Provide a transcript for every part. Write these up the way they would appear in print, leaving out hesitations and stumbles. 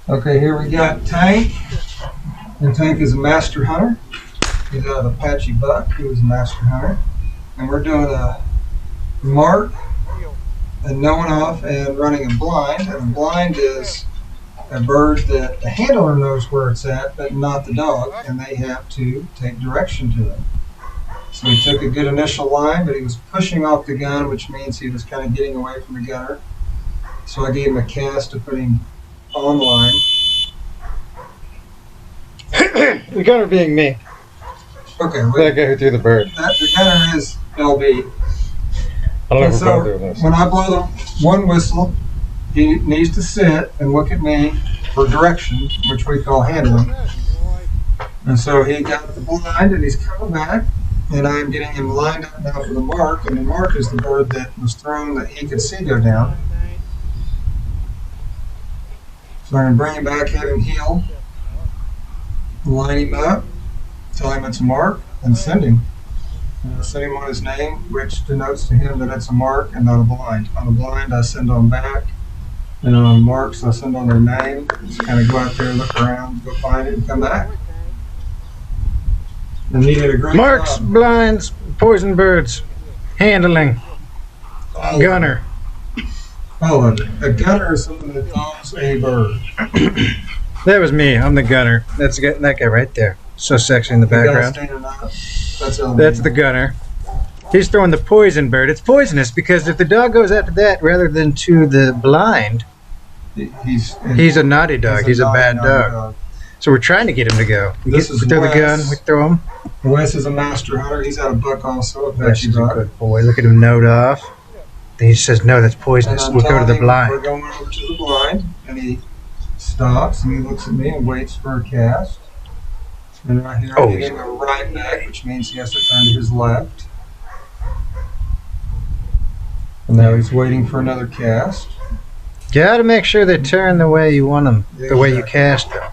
Okay, here we got Tank. And Tank is a master hunter. He's out of Apache Buck. He was a master hunter. And we're doing a mark and knowing off and running a blind. And a blind is a bird that the handler knows where it's at, but not the dog, and they have to take direction to it. So he took a good initial line, but he was pushing off the gun, which means he was kind of getting away from the gunner. So I gave him a cast to put him on line. The gunner being me. Okay, That guy who threw the bird. the gunner is LB. I'll And never so go through this. when I blow the one whistle, he needs to sit and look at me for direction, which we call handling. And so he got the blind and he's coming back, and I'm getting him lined up now for the mark, and the mark is the bird that was thrown that he could see go down. So I'm going to bring him back, have him heel, line him up, tell him it's a mark, and send him. And I'll send him on his name, which denotes to him that it's a mark and not a blind. On a blind, I send on back, and on marks, I send on their name. Just kind of go out there, look around, go find it, and come back. And he did a great Marks, job. blinds, poison birds, handling, gunner. All of it. A gunner is someone that owns a bird. That was me. I'm the gunner. That's that guy right there. So sexy in the The guy background. standing up, that's LB. That's the gunner. He's throwing the poison bird. It's poisonous because if the dog goes after that rather than to the blind, he's a naughty dog. He's a bad naughty dog. So we're trying to get him to go. We This is throw the Wes. gun. We throw him. Wes is a master hunter. He's out of Buck also, Wes Apache is a Buck. good boy. Look at him node off. Then he says, no, that's And poisonous. I'm We'll go to telling the him blind. We're going over to the blind, and he stops and he looks at me and waits for a cast. And right here, Oh, I give him a right back, which means he has to turn to his left. And now he's waiting for another cast. Got to make sure they turn the way you want them, the way you cast them.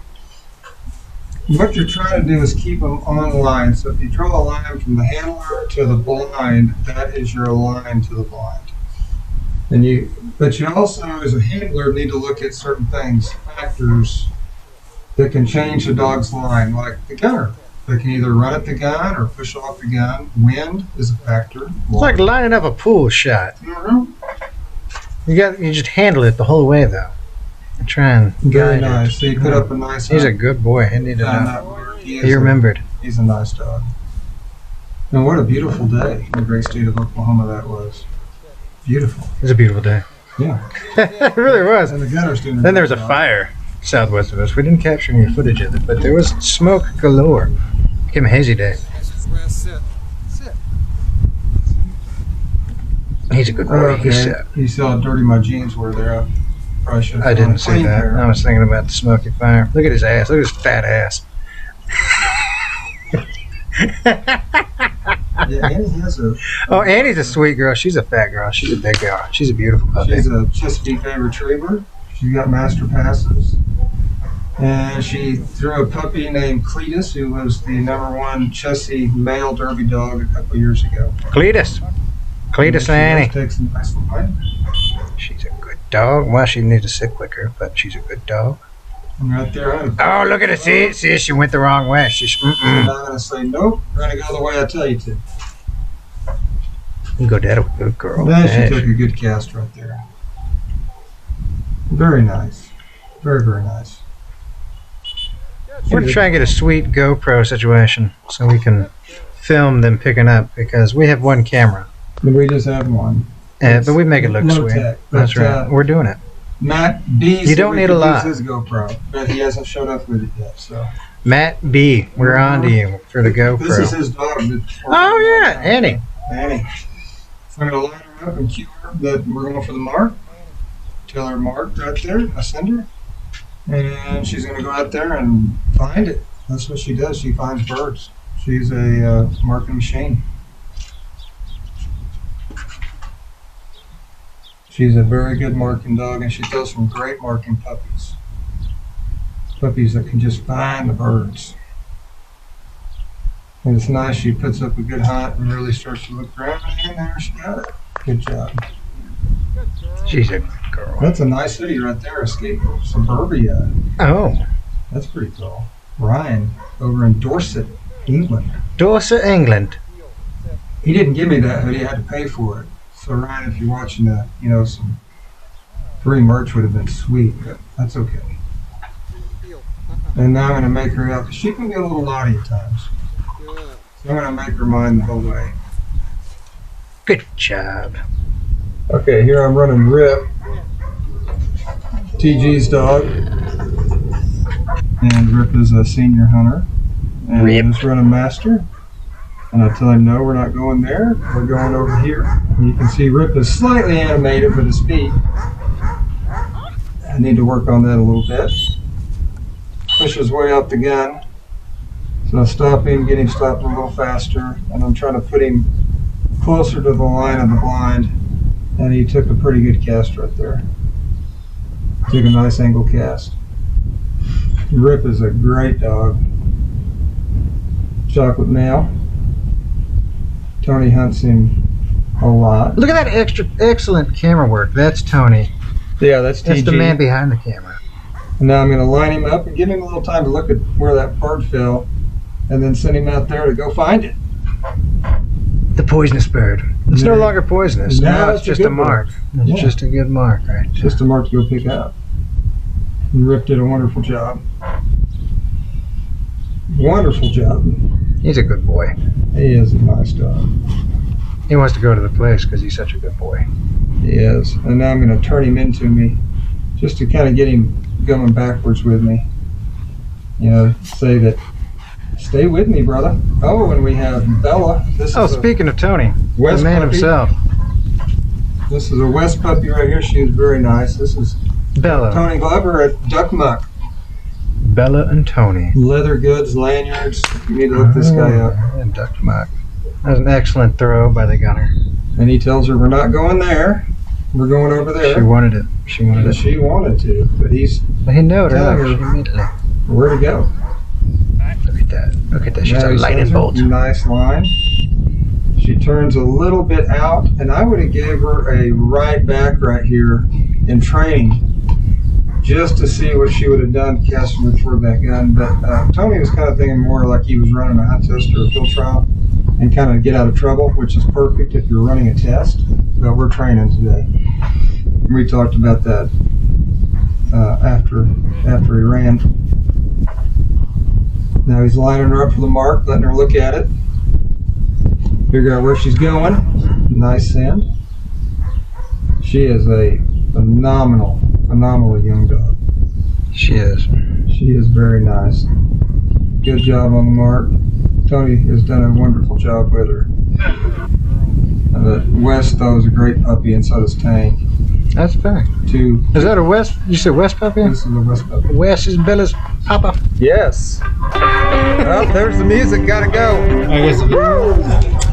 What you're trying to do is keep them on line. So if you draw a line from the handler to the blind, that is your line to the blind. But you also, as a handler, need to look at certain things, factors that can change the dog's line, like the gunner. They can either run at the gun or push off the gun. Wind is a factor. It's like lining up a pool shot. Mhm. You just handle it the whole way though. And try and Very guide it. nice. So you put up a nice. He's a good boy. He needed time to that work. He remembered. He's a nice dog. And what a beautiful day in the great state of Oklahoma that was. Beautiful. It was a beautiful day. Yeah. It really was. And the gunner's doing Then there was a great job. fire southwest of us. We didn't capture any footage of it, but there was smoke galore. Became a hazy day. He's a good boy. He Okay. said. You saw how dirty my jeans were there. Probably should have I thrown a didn't see clean that. pair. I was thinking about the smoky fire. Look at his ass. Look at his fat ass. Yeah, Annie has a. Oh, Annie's a sweet girl. She's a fat girl. She's a big girl. She's a beautiful puppy. She's a Chesapeake Bay Retriever. She's got master passes. And she threw a puppy named Cletus, who was the #1 Chessie male derby dog a couple years ago. Cletus. Cletus and Annie. Takes a nice line. She's a good dog. Well, she needs to sit quicker, but she's a good dog. And right there, I'm Oh, look at her. See, she went the wrong way. She's, not going to say nope. We're going to go the way I tell you to. You go that way, good girl. Then Yeah. she took a good cast right there. Very nice. Very, very nice. We're going to try and get a sweet GoPro situation so we can film them picking up because we have one camera. But we just have one. But we make it look Low sweet. tech, That's but, right. We're doing it. Matt B. You said don't we need a could lot. use his GoPro, but he hasn't showed up with it yet. So Matt B, we're on to you for the this is GoPro. his dog. Oh, yeah, Annie. Annie. So I'm going to line her up and cue her that we're going for the mark. Tell her mark right there. I send her. And she's going to go out there and find it. That's what she does. She finds birds. She's a marking machine. She's a very good marking dog, and she does some great marking puppies. Puppies that can just find the birds. And it's nice. She puts up a good hunt and really starts to look around, and there she got it. Good job. She's a good girl. That's a nice city right there, Escape Suburbia. Oh, That's pretty cool. Ryan, over in Dorset, England. Dorset, England. He didn't give me that hoodie, I had to pay for it. So Ryan, if you're watching that, you know, some free merch would have been sweet, but that's okay. And now I'm gonna make her out, 'cause she can get a little naughty at times. So I'm gonna make her mind the whole way. Good job. Okay, here I'm running Rip, TG's dog. And Rip is a senior hunter. And Rip. I'm just running Master. And I tell him, no, we're not going there. We're going over here. And you can see Rip is slightly animated with his feet. I need to work on that a little bit. Push his way out the gun. So I stop him, get him stopped a little faster. And I'm trying to put him closer to the line of the blind. And he took a pretty good cast right there. Took a nice angle cast. Rip is a great dog. Chocolate male. Tony hunts him a lot. Look at that excellent camera work. That's Tony. Yeah, that's TG. That's the man behind the camera. And now I'm going to line him up and give him a little time to look at where that bird fell, and then send him out there to go find it. The poisonous bird. It's no longer poisonous. No, Now it's it's a just a good mark. It's Yeah. just a good mark, right? Just a mark to go pick up. And Rip did a wonderful job. Wonderful job. He's a good boy. He is a nice dog. He wants to go to the place because he's such a good boy. He is. And now I'm going to turn him into me just to kind of get him going backwards with me. You know, say that, stay with me, brother. Oh, and we have Bella. This Oh, is speaking of Tony, the West man puppy. himself, This is a West puppy right here. She is very nice. This is Bella. Tony Glover at Duck Muck. Bella and Tony. Leather goods, lanyards. You need to look this guy up. And Duck Muck. That was an excellent throw by the gunner. And he tells her, we're not going there. We're going over there. She wanted it. She wanted And it. she wanted to, but he's But he knowed her. Tell Look, her. immediately. where to go. Look at that. Look at that. She's Now a he lightning sends her, bolt. Nice line. She turns a little bit out, and I would have gave her a right back right here in training, just to see what she would have done casting her toward that gun. But Tony was kind of thinking more like he was running a hunt test or a field trial, and kind of get out of trouble, which is perfect if you're running a test. But we're training today. We talked about that after he ran. Now he's lining her up for the mark, letting her look at it, figure out where she's going. Nice send. She is a phenomenal young dog. She is. She is very nice. Good job on the mark. Tony has done a wonderful job with her. West, though, is a great puppy, and so does Tank. That's a fact. Is that a West? You said West puppy? This is a West puppy. West is Bella's papa. Yes. Well, there's the music. Gotta go. I guess.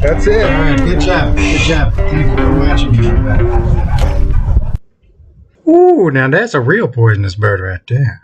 That's it. All right. Good job. Good job. Thank you for watching. Ooh, now that's a real poisonous bird right there.